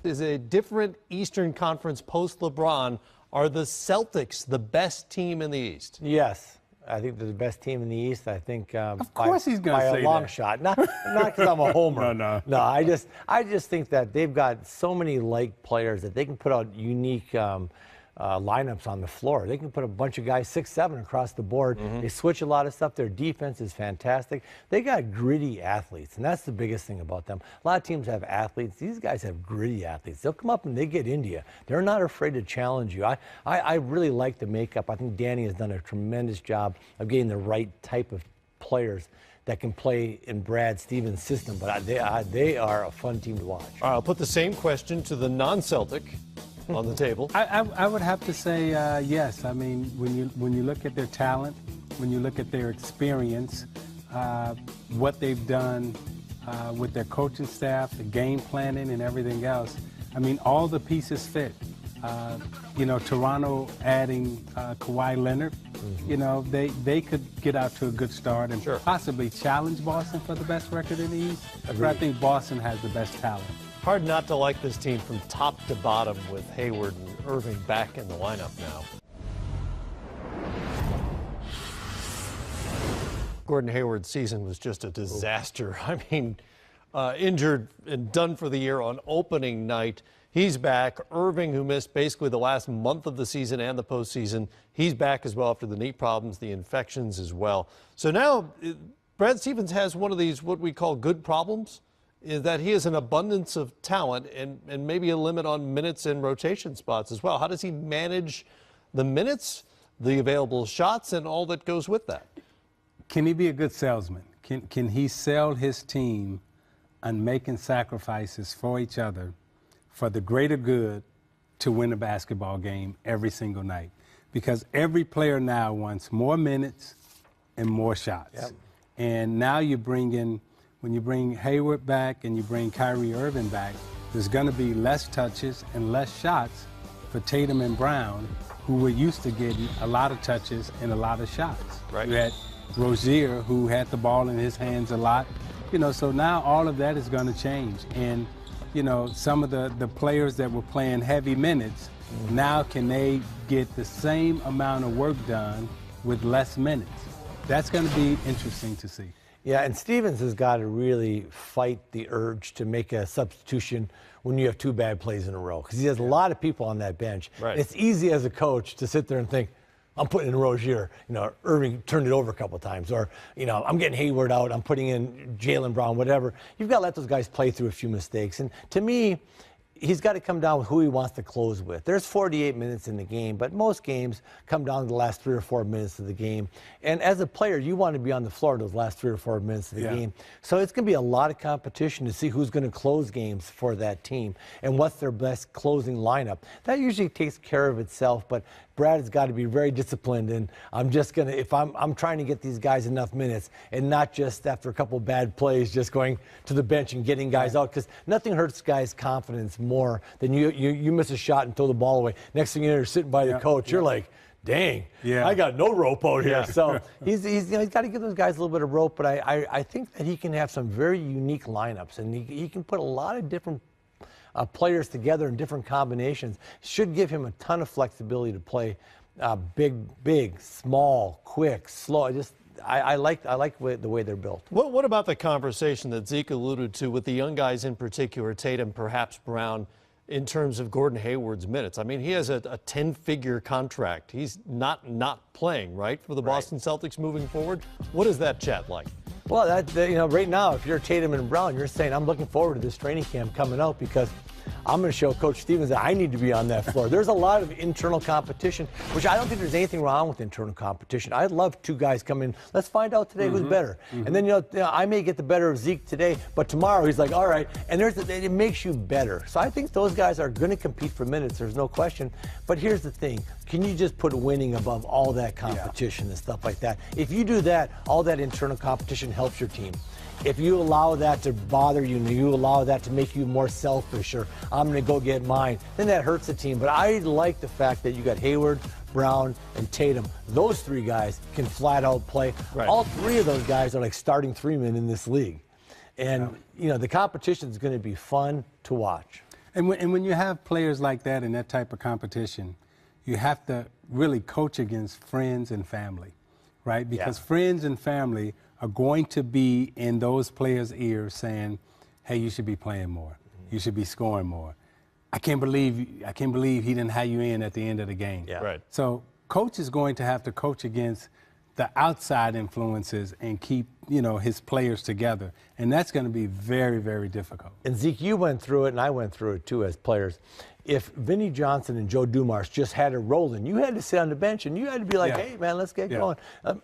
Is a different Eastern Conference post-LeBron. Are the Celtics the best team in the East? Yes. I think they're the best team in the East. I think of course he's going to say by a long shot. Not because I'm a homer. No. I just think that they've got so many like players that they can put out unique lineups on the floor. They can put a bunch of guys 6'7" across the board. They switch a lot of stuff. Their defense is fantastic. They got gritty athletes, and that's the biggest thing about them. A lot of teams have athletes. These guys have gritty athletes. They'll come up and they get into you. They're not afraid to challenge you. I really like the makeup. I think Danny has done a tremendous job of getting the right type of players that can play in Brad Stevens' system, but they are a fun team to watch. All right, I'll put the same question to the non-Celtic on the table. I would have to say yes. I mean, when you look at their talent, when you look at their experience, what they've done with their coaching staff, the game planning and everything else, I mean, all the pieces fit. You know, Toronto adding Kawhi Leonard, you know, they could get out to a good start and possibly challenge Boston for the best record in the East. But I think Boston has the best talent. Hard not to like this team from top to bottom with Hayward and Irving back in the lineup now. Gordon Hayward's season was just a disaster. I mean, injured and done for the year on opening night. He's back. Irving, who missed basically the last month of the season and the postseason, he's back as well after the knee problems, the infections as well. So now Brad Stevens has one of these what we call good problems, is that he has an abundance of talent and maybe a limit on minutes and rotation spots as well. How does he manage the minutes, the available shots, and all that goes with that? Can he be a good salesman? Can he sell his team on making sacrifices for each other for the greater good to win a basketball game every single night? Because every player now wants more minutes and more shots. Yep. And now you bring in, when you bring Hayward back and you bring Kyrie Irving back, there's going to be less touches and less shots for Tatum and Brown, who were used to getting a lot of touches and a lot of shots. Right. You had Rozier, who had the ball in his hands a lot. You know, so now all of that is going to change. And, you know, some of the players that were playing heavy minutes, now can they get the same amount of work done with less minutes? That's going to be interesting to see. Yeah, and Stevens has got to really fight the urge to make a substitution when you have two bad plays in a row, because he has a lot of people on that bench. Right. It's easy as a coach to sit there and think, I'm putting in Rozier. You know, Irving turned it over a couple of times. Or, you know, I'm getting Hayward out. I'm putting in Jaylen Brown, whatever. You've got to let those guys play through a few mistakes. And to me, he's got to come down with who he wants to close with. There's 48 minutes in the game, but most games come down to the last 3 or 4 minutes of the game. And as a player, you want to be on the floor those last 3 or 4 minutes of the game. So it's going to be a lot of competition to see who's going to close games for that team and what's their best closing lineup. That usually takes care of itself, but Brad has got to be very disciplined, and I'm just going to, if I'm trying to get these guys enough minutes and not just after a couple bad plays just going to the bench and getting guys out, because nothing hurts guys' confidence more than you miss a shot and throw the ball away. Next thing you know, you're sitting by the coach, you're like, dang, I got no rope out here. So he's got to give those guys a little bit of rope, but I think that he can have some very unique lineups, and he can put a lot of different players together in different combinations. Should give him a ton of flexibility to play big, small, quick, slow. I like the way they're built. What about the conversation that Zeke alluded to with the young guys in particular, Tatum, perhaps Brown, in terms of Gordon Hayward's minutes? I mean, he has a 10-figure contract. He's not playing, right, for the Boston Celtics moving forward. What is that chat like? Well, you know, right now, if you're Tatum and Brown, you're saying, I'm looking forward to this training camp coming out because I'm going to show Coach Stevens that I need to be on that floor. There's a lot of internal competition, which I don't think there's anything wrong with internal competition. I'd love two guys come in. Let's find out today who's better. And then, you know, I may get the better of Zeke today, but tomorrow he's like, all right. And it makes you better. So I think those guys are going to compete for minutes. There's no question. But here's the thing. Can you just put winning above all that competition and stuff like that? If you do that, all that internal competition helps your team. If you allow that to bother you and you allow that to make you more selfish or I'm going to go get mine, then that hurts the team. But I like the fact that you got Hayward, Brown, and Tatum. Those three guys can flat out play. All three of those guys are like starting 3-men in this league. And, you know, the competition is going to be fun to watch. And when you have players like that in that type of competition, you have to really coach against friends and family, right? Because friends and family are going to be in those players' ears saying, hey, you should be playing more. You should be scoring more. I can't believe he didn't have you in at the end of the game. Yeah. Right. So coach is going to have to coach against the outside influences and keep, his players together. And that's going to be very, very difficult. And Zeke, you went through it, and I went through it too as players. If Vinnie Johnson and Joe Dumars just had it rolling, you had to sit on the bench and you had to be like, hey, man, let's get going.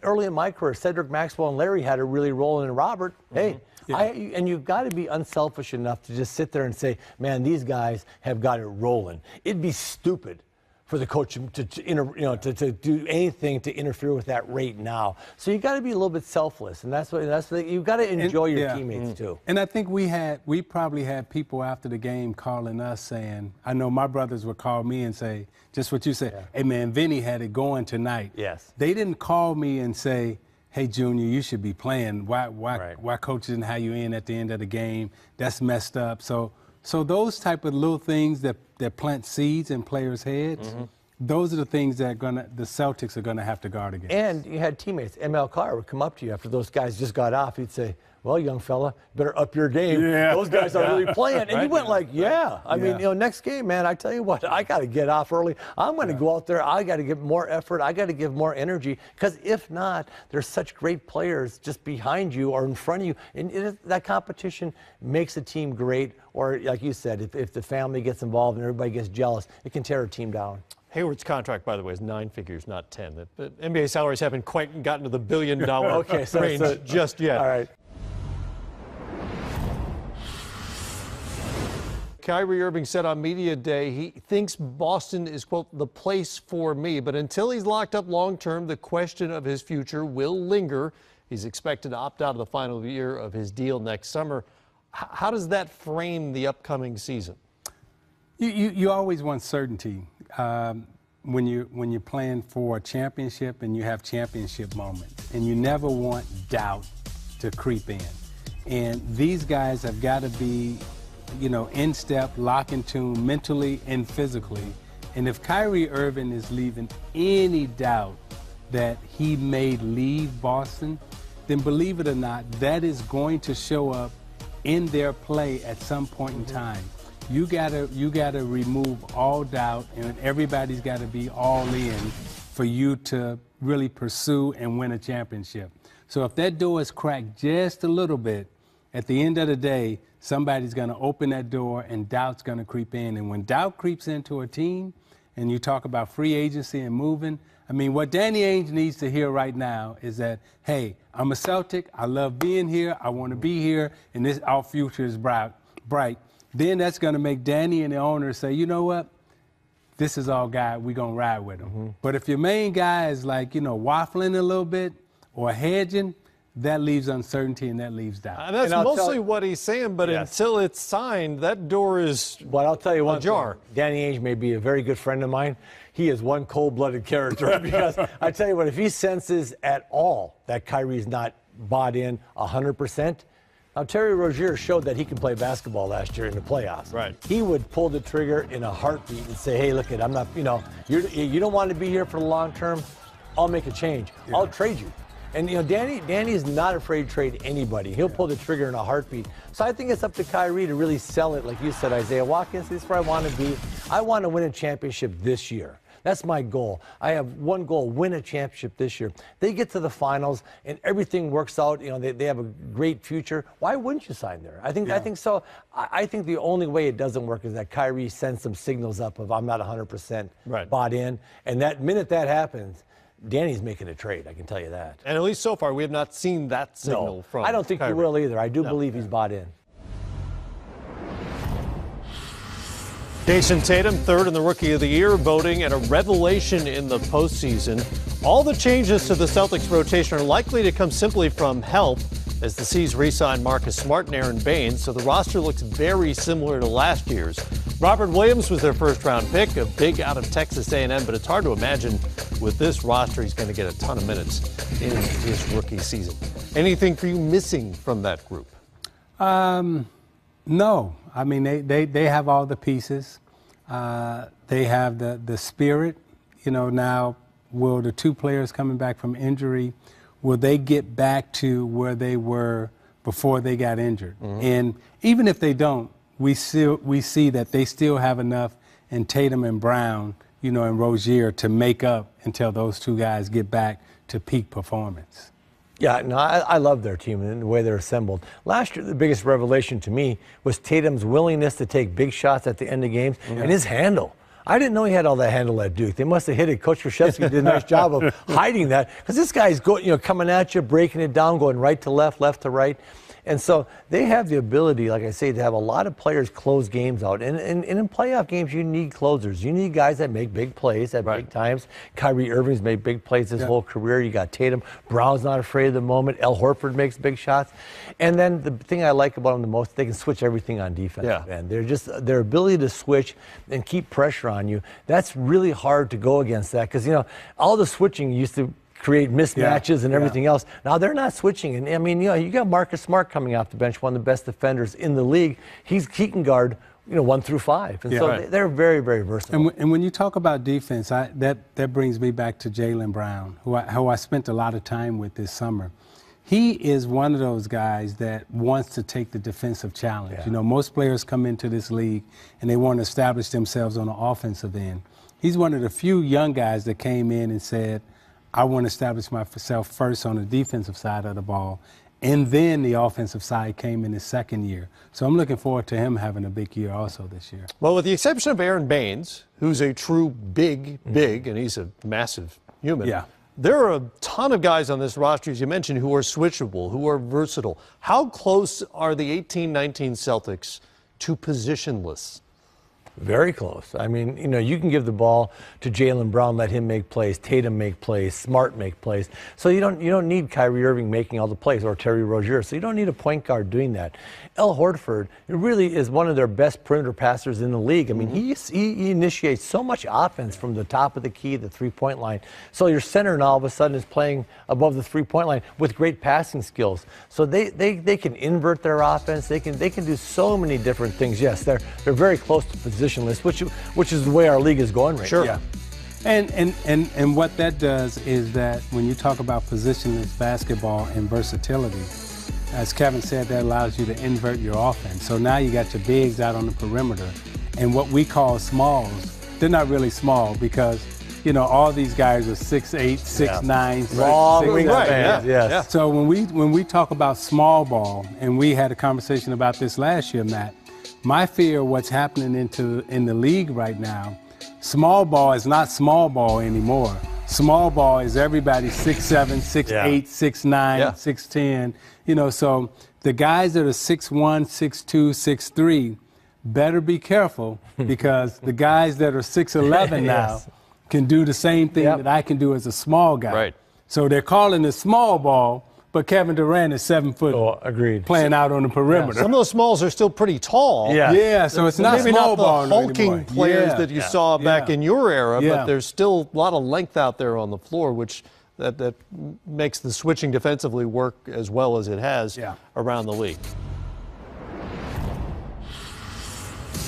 Early in my career, Cedric Maxwell and Larry had it really rolling, and Robert, hey. And you've got to be unselfish enough to just sit there and say, man, these guys have got it rolling. It'd be stupid for the coach to do anything to interfere with that rate now. So you got to be a little bit selfless, and you've got to enjoy your teammates too. And I think we probably had people after the game calling us saying, I know my brothers would call me and say, just what you said, hey man, Vinny had it going tonight. Yes. They didn't call me and say, hey Junior, you should be playing. Why coach didn't have you in at the end of the game? That's messed up. So those type of little things that plant seeds in players' heads, those are the things that the Celtics are gonna have to guard against. And you had teammates. ML Carr would come up to you after those guys just got off. He'd say, well, young fella, better up your game. Those guys are really playing. And you went like, I mean, next game, man, I tell you what, I got to get off early. I'm going to go out there. I got to give more effort. I got to give more energy. Because if not, there's such great players just behind you or in front of you. And that competition makes a team great. Or like you said, if the family gets involved and everybody gets jealous, it can tear a team down. Hayward's contract, by the way, is 9 figures, not 10. But NBA salaries haven't quite gotten to the $1 billion range just yet. All right. Kyrie Irving said on media day he thinks Boston is, quote, the place for me. But until he's locked up long term, the question of his future will linger. He's expected to opt out of the final year of his deal next summer. How does that frame the upcoming season? You always want certainty when you're playing for a championship and you have championship moments, and you never want doubt to creep in. And these guys have got to be, in step, lock in tune, mentally and physically. And if Kyrie Irving is leaving any doubt that he may leave Boston, then believe it or not, that is going to show up in their play at some point in time. You gotta remove all doubt, and everybody's got to be all in for you to really pursue and win a championship. So if that door is cracked just a little bit, at the end of the day, somebody's going to open that door and doubt's going to creep in. And when doubt creeps into a team, and you talk about free agency and moving, I mean, what Danny Ainge needs to hear right now is that, hey, I'm a Celtic, I love being here, I want to be here, and our future is bright. Then that's going to make Danny and the owner say, you know what, this is our guy, we're going to ride with him. But if your main guy is like, waffling a little bit or hedging, that leaves uncertainty and that leaves doubt. And that's mostly what he's saying, but until it's signed, that door is I'll tell you one ajar. Thing. Danny Ainge may be a very good friend of mine. He is one cold-blooded character because I tell you what, if he senses at all that Kyrie's not bought in 100%, now Terry Rozier showed that he can play basketball last year in the playoffs. Right. He would pull the trigger in a heartbeat and say, hey, look, I'm not, you don't want to be here for the long term, I'll make a change. I'll trade you. And, Danny is not afraid to trade anybody. He'll pull the trigger in a heartbeat. So I think it's up to Kyrie to really sell it, like you said, Isaiah. Watkins, this is where I want to be. I want to win a championship this year. That's my goal. I have one goal, win a championship this year. They get to the finals and everything works out. They have a great future. Why wouldn't you sign there? I think so. I think the only way it doesn't work is that Kyrie sends some signals up of I'm not 100% bought in. And that minute that happens, Danny's making a trade, I can tell you that. And at least so far, we have not seen that signal from I don't think Kyrie. he will either. I do believe he's bought in. Jason Tatum, third in the Rookie of the Year voting, and a revelation in the postseason. All the changes to the Celtics rotation are likely to come simply from health, as the C's re-signed Marcus Smart and Aaron Baines, so the roster looks very similar to last year's. Robert Williams was their first-round pick, a big out of Texas A&M, but it's hard to imagine with this roster he's going to get a ton of minutes in his rookie season. Anything for you missing from that group? No. I mean, they have all the pieces. They have the spirit. You know, now will the two players coming back from injury, will they get back to where they were before they got injured? And even if they don't, we see that they still have enough in Tatum and Brown, you know, and Rozier to make up until those two guys get back to peak performance. Yeah, no, I love their team and the way they're assembled. Last year, the biggest revelation to me was Tatum's willingness to take big shots at the end of games and his handle. I didn't know he had all that handle at Duke. They must have hit it. Coach Krzyzewski did a nice job of hiding that, because this guy's coming at you, breaking it down, going right to left, left to right. And so they have the ability, like I say, to have a lot of players close games out. And in playoff games, you need closers. You need guys that make big plays at big times. Kyrie Irving's made big plays his whole career. You got Tatum. Brown's not afraid of the moment. Al Horford makes big shots. And then the thing I like about them the most, they can switch everything on defense. And they're just, their ability to switch and keep pressure on you, that's really hard to go against that, because, you know, all the switching used to create mismatches and everything else. Now they're not switching. And I mean, you know, you got Marcus Smart coming off the bench, one of the best defenders in the league. He can guard, you know, 1 through 5. And so they're very, very versatile. And when you talk about defense, that brings me back to Jaylen Brown, who I spent a lot of time with this summer. He is one of those guys that wants to take the defensive challenge. You know, most players come into this league and they want to establish themselves on the offensive end. He's one of the few young guys that came in and said, I want to establish myself first on the defensive side of the ball, and then the offensive side came in his second year. So I'm looking forward to him having a big year also this year. Well, with the exception of Aaron Baines, who's a true big, and he's a massive human. There are a ton of guys on this roster, as you mentioned, who are switchable, who are versatile. How close are the 18-19 Celtics to positionless? Very close. I mean, you know, you can give the ball to Jaylen Brown, let him make plays, Tatum make plays, Smart make plays. So you don't need Kyrie Irving making all the plays, or Terry Rozier. So you don't need a point guard doing that. Al Horford really is one of their best perimeter passers in the league. I mean, he initiates so much offense from the top of the key, the three-point line. So your center now all of a sudden is playing above the three-point line with great passing skills. So they can invert their offense. They can do so many different things. Yes, they're very close to positionless, which is the way our league is going right now. And what that does is that when you talk about positionless basketball and versatility, as Kevin said, that allows you to invert your offense. So now you got your bigs out on the perimeter, and what we call smalls, they're not really small, because, you know, all these guys are 6'8", 6'9", long wingspans. So when we talk about small ball, and we had a conversation about this last year, Matt, my fear of what's happening in the league right now, small ball is not small ball anymore. Small ball is everybody 6'7", 6'8", 6'9", 6'10". You know, so the guys that are 6'1", 6'2", 6'3", better be careful, because the guys that are 6'11" now can do the same thing that I can do as a small guy. So they're calling it small ball, but Kevin Durant is 7 foot, playing out on the perimeter. Some of those smalls are still pretty tall. So it's not maybe small not ball the hulking anymore. players that you saw back in your era, but there's still a lot of length out there on the floor, which that makes the switching defensively work as well as it has around the league.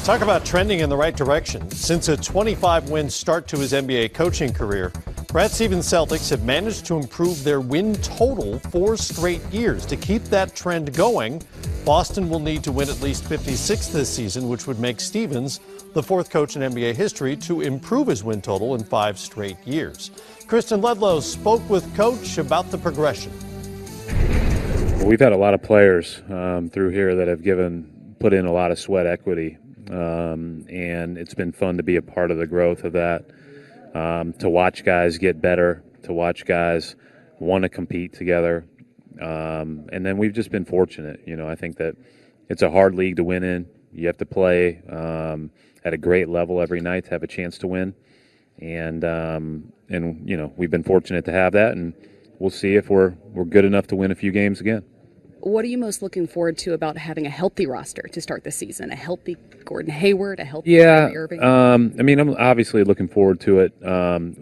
Talk about trending in the right direction. Since a 25-win start to his NBA coaching career, Brad Stevens' Celtics have managed to improve their win total 4 straight years. To keep that trend going, Boston will need to win at least 56 this season, which would make Stevens the 4th coach in NBA history to improve his win total in 5 straight years. Kristen Ledlow spoke with Coach about the progression. We've had a lot of players through here that have put in a lot of sweat equity. And it's been fun to be a part of the growth of that, to watch guys get better, to watch guys want to compete together. And then we've just been fortunate. You know, I think that it's a hard league to win in. You have to play at a great level every night to have a chance to win. And you know, we've been fortunate to have that, and we'll see if we're good enough to win a few games again. What are you most looking forward to about having a healthy roster to start the season? A healthy Gordon Hayward, a healthy Kyrie Irving? I mean, I'm obviously looking forward to it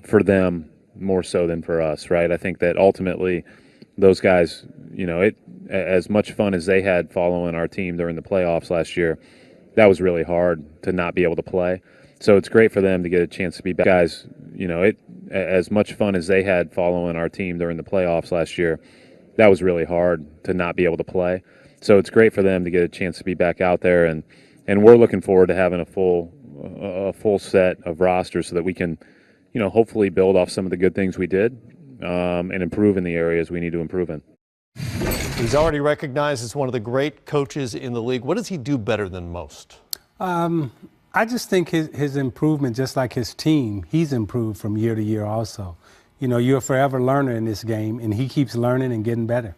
for them more so than for us, right? I think that ultimately those guys, you know, as much fun as they had following our team during the playoffs last year, that was really hard to not be able to play. So it's great for them to get a chance to be back. Guys, you know, as much fun as they had following our team during the playoffs last year, that was really hard to not be able to play. So it's great for them to get a chance to be back out there, and we're looking forward to having a full set of rosters so that we can, you know, hopefully build off some of the good things we did and improve in the areas we need to improve in. He's already recognized as one of the great coaches in the league. What does he do better than most? I just think his improvement, just like his team, he's improved from year to year also. You know, you're a forever learner in this game, and he keeps learning and getting better.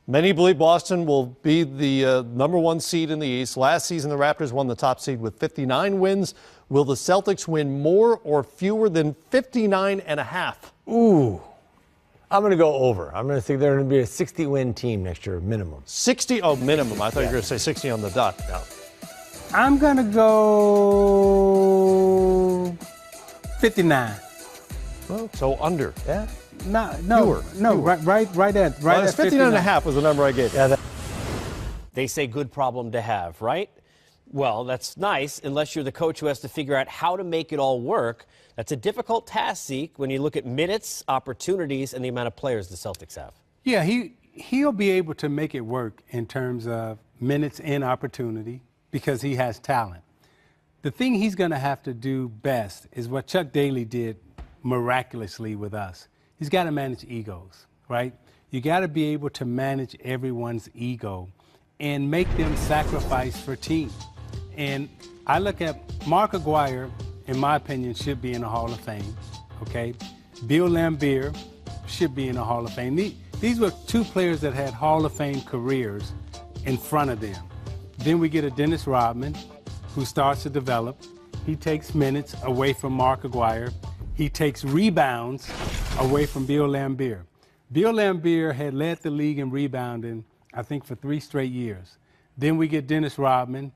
Many believe Boston will be the #1 seed in the East. Last season, the Raptors won the top seed with 59 wins. Will the Celtics win more or fewer than 59.5? Ooh, I'm going to go over. I'm going to think they're going to be a 60-win team next year, minimum. 60? Oh, minimum. I thought you were going to say 60 on the dot. No. I'm going to go 59. Well, so under. Yeah. No, Fewer. right at 59.5 was the number I gave. Yeah. They say good problem to have, right? Well, that's nice unless you're the coach who has to figure out how to make it all work. That's a difficult task, Zeke, when you look at minutes, opportunities, and the amount of players the Celtics have. Yeah, he'll be able to make it work in terms of minutes and opportunity because he has talent. The thing he's going to have to do best is what Chuck Daly did miraculously with us. He's got to manage egos, right? You got to be able to manage everyone's ego and make them sacrifice for team. And I look at Mark Aguirre, in my opinion, should be in the Hall of Fame, okay? Bill Laimbeer should be in the Hall of Fame. These were two players that had Hall of Fame careers in front of them. Then we get a Dennis Rodman who starts to develop. He takes minutes away from Mark Aguirre. He takes rebounds away from Bill Laimbeer. Bill Laimbeer had led the league in rebounding, I think, for 3 straight years. Then we get Dennis Rodman.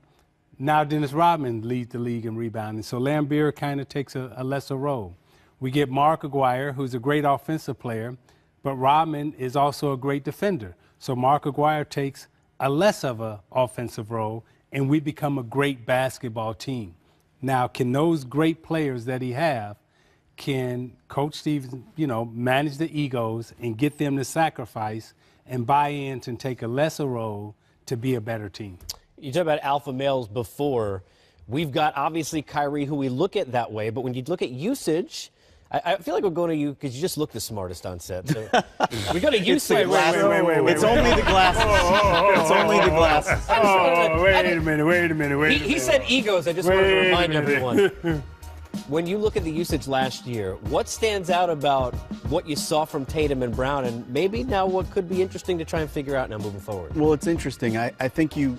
Now Dennis Rodman leads the league in rebounding, so Laimbeer kind of takes a lesser role. We get Mark Aguirre, who's a great offensive player, but Rodman is also a great defender. So Mark Aguirre takes a less of an offensive role, and we become a great basketball team. Now, can those great players that he have, can Coach Stevens, you know, manage the egos and get them to sacrifice and buy in and take a lesser role to be a better team? You talk about alpha males before. We've got, obviously, Kyrie, who we look at that way, but when you look at usage, I feel like we're going to you because you just look the smartest on set. So we go to usage. Wait. It's only the glasses. It's only the glasses. Wait a minute. He said egos. I just wanted to remind everyone. When you look at the usage last year, what stands out about what you saw from Tatum and Brown, and maybe now what could be interesting to try and figure out now moving forward? Well, it's interesting. I think you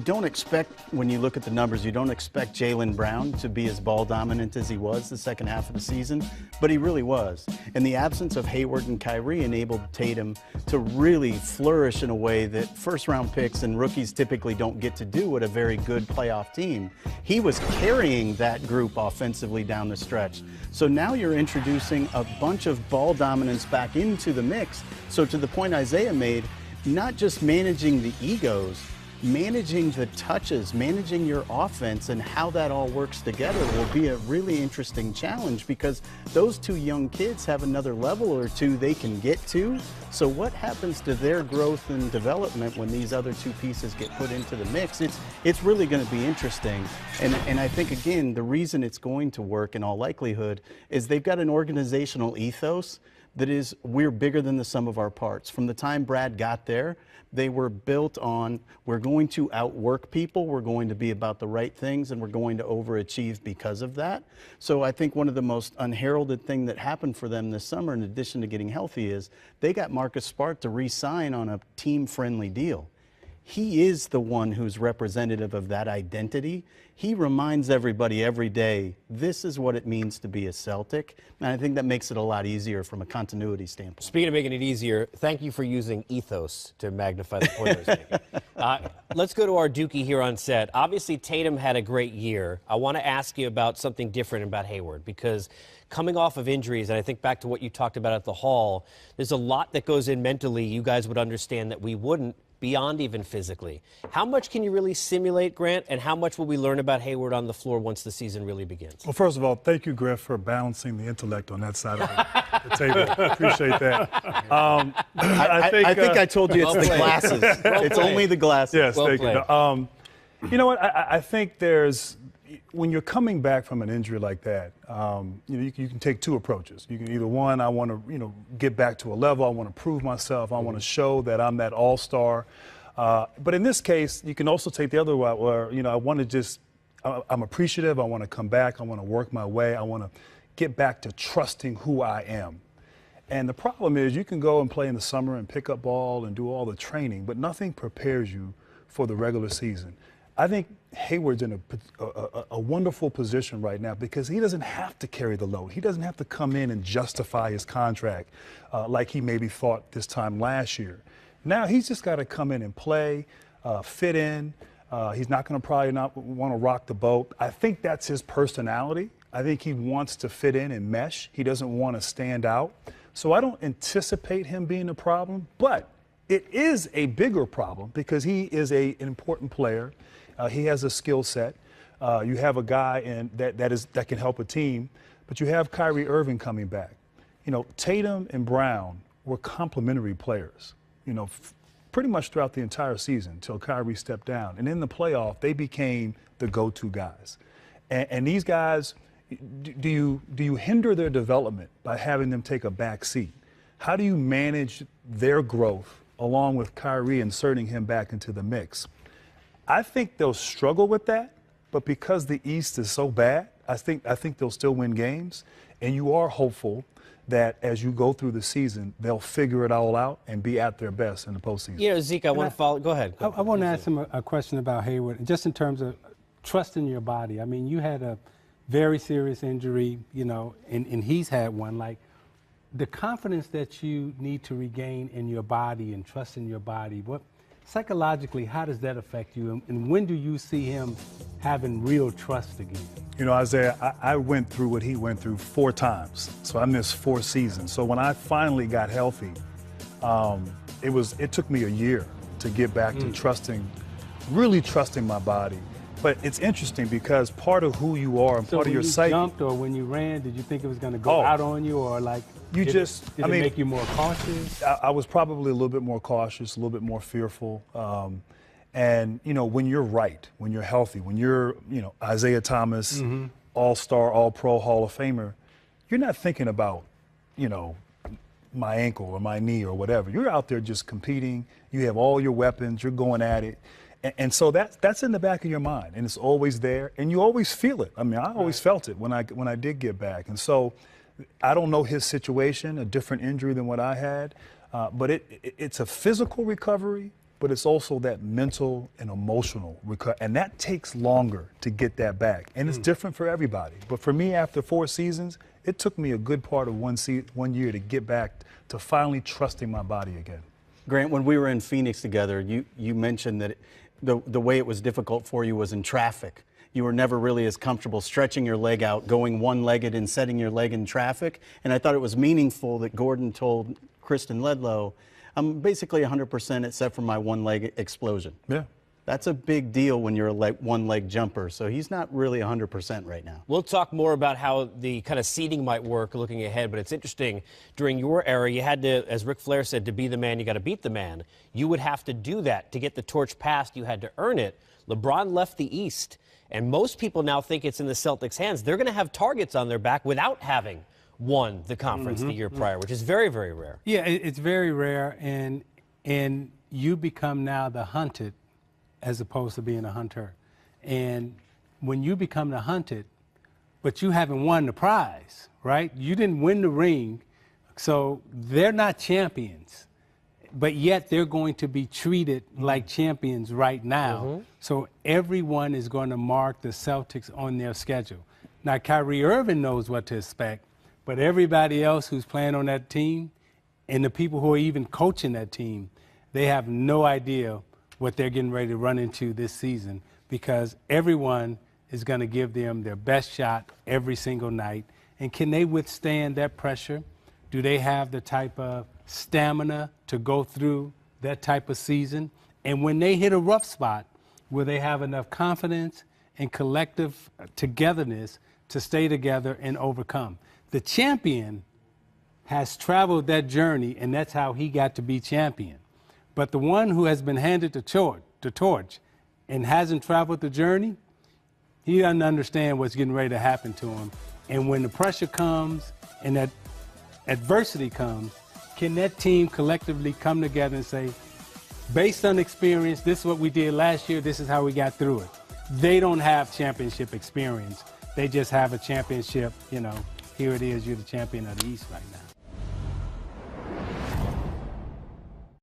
don't expect, when you look at the numbers, you don't expect Jaylen Brown to be as ball dominant as he was the second half of the season, but he really was. And the absence of Hayward and Kyrie enabled Tatum to really flourish in a way that first-round picks and rookies typically don't get to do with a very good playoff team. He was carrying that group offensively down the stretch. So now you're introducing a bunch of ball dominance back into the mix. So to the point Isaiah made, not just managing the egos, managing the touches, managing your offense, and how that all works together will be a really interesting challenge because those two young kids have another level or two they can get to. So what happens to their growth and development when these other two pieces get put into the mix? It's really going to be interesting. And I think, again, the reason it's going to work in all likelihood is they've got an organizational ethos that is, we're bigger than the sum of our parts. From the time Brad got there, they were built on, we're going to outwork people, we're going to be about the right things, and we're going to overachieve because of that. So I think one of the most unheralded thing that happened for them this summer, in addition to getting healthy, is they got Marcus Smart to re-sign on a team-friendly deal. He is the one who's representative of that identity. He reminds everybody every day, this is what it means to be a Celtic. And I think that makes it a lot easier from a continuity standpoint. Speaking of making it easier, thank you for using ethos to magnify the point I was making. Let's go to our Dookie here on set. Obviously, Tatum had a great year. I want to ask you about something different about Hayward because coming off of injuries, and I think back to what you talked about at the Hall, there's a lot that goes in mentally you guys would understand that we wouldn't, beyond even physically. How much can you really simulate, Grant, and how much will we learn about Hayward on the floor once the season really begins? Well, first of all, thank you, Griff, for balancing the intellect on that side of the table. Appreciate that. I think I told you it's the glasses. It's only the glasses. Yes, Well thank played. you. You know what? I think there's, when you're coming back from an injury like that, you know, you can take two approaches. You can either, one, I want to, you know, get back to a level. I want to prove myself. I want to show that I'm that all-star. But in this case, you can also take the other route where, you know, I want to just, I'm appreciative. I want to come back. I want to work my way. I want to get back to trusting who I am. And the problem is you can go and play in the summer and pick up ball and do all the training, but nothing prepares you for the regular season. I think Hayward's in a wonderful position right now because he doesn't have to carry the load. He doesn't have to come in and justify his contract like he maybe thought this time last year. Now he's just got to come in and play, fit in. He's not going to probably not want to rock the boat. I think that's his personality. I think he wants to fit in and mesh. He doesn't want to stand out. So I don't anticipate him being a problem, but it is a bigger problem because he is an important player. He has a skill set. You have a guy that can help a team, but you have Kyrie Irving coming back. You know, Tatum and Brown were complementary players, you know, pretty much throughout the entire season until Kyrie stepped down. And in the playoff, they became the go-to guys. And these guys, do you hinder their development by having them take a back seat? How do you manage their growth along with Kyrie inserting him back into the mix? I think they'll struggle with that, but because the East is so bad, I think they'll still win games. And you are hopeful that as you go through the season, they'll figure it all out and be at their best in the postseason. You know, Zeke, I want to follow. Go ahead. I want to ask him a question about Hayward, just in terms of trusting your body. I mean, you had a very serious injury, you know, and he's had one. Like, the confidence that you need to regain in your body and trust in your body, psychologically, how does that affect you? And when do you see him having real trust again? You know, Isaiah, I went through what he went through 4 times. So I missed 4 seasons. So when I finally got healthy, it took me a year to get back to really trusting my body. But it's interesting because part of who you are and part of your psyche. So when you jumped or when you ran, did you think it was going to go out on you, or like did it make you more cautious? I was probably a little bit more cautious, a little bit more fearful. And, you know, when you're right, when you're healthy, when you're, you know, Isaiah Thomas, all-star, all-pro, Hall of Famer, you're not thinking about, you know, my ankle or my knee or whatever. You're out there just competing. You have all your weapons. You're going at it. And so that's in the back of your mind, and it's always there, and you always feel it. I mean, I always felt it when I did get back. And so I don't know his situation, a different injury than what I had, but it's a physical recovery, but it's also that mental and emotional recovery, and that takes longer to get that back. And it's different for everybody. But for me, after 4 seasons, it took me a good part of 1 year to get back to finally trusting my body again. Grant, when we were in Phoenix together, you mentioned that the way it was difficult for you was in traffic. You were never really as comfortable stretching your leg out, going one-legged and setting your leg in traffic. And I thought it was meaningful that Gordon told Kristen Ledlow, I'm basically 100% except for my one-leg explosion. Yeah. That's a big deal when you're a one-leg jumper. So he's not really 100% right now. We'll talk more about how the kind of seeding might work looking ahead, but it's interesting. During your era, you had to, as Ric Flair said, to be the man, you got to beat the man. You would have to do that. To get the torch passed, you had to earn it. LeBron left the East, and most people now think it's in the Celtics' hands. They're going to have targets on their back without having won the conference the year prior, which is very, very rare. Yeah, it's very rare, and you become now the hunted as opposed to being a hunter. And when you become the hunted, but you haven't won the prize, right? You didn't win the ring, so they're not champions, but yet they're going to be treated like champions right now. So everyone is going to mark the Celtics on their schedule. Now, Kyrie Irving knows what to expect, but everybody else who's playing on that team and the people who are even coaching that team, they have no idea what they're getting ready to run into this season, because everyone is going to give them their best shot every single night. And can they withstand that pressure? Do they have the type of stamina to go through that type of season? And when they hit a rough spot where they have enough confidence and collective togetherness to stay together and overcome. The champion has traveled that journey, and that's how he got to be champion. But the one who has been handed the torch and hasn't traveled the journey, he doesn't understand what's getting ready to happen to him. And when the pressure comes and that adversity comes, can that team collectively come together and say, based on experience, this is what we did last year, this is how we got through it. They don't have championship experience. They just have a championship, you know, here it is, you're the champion of the East right now.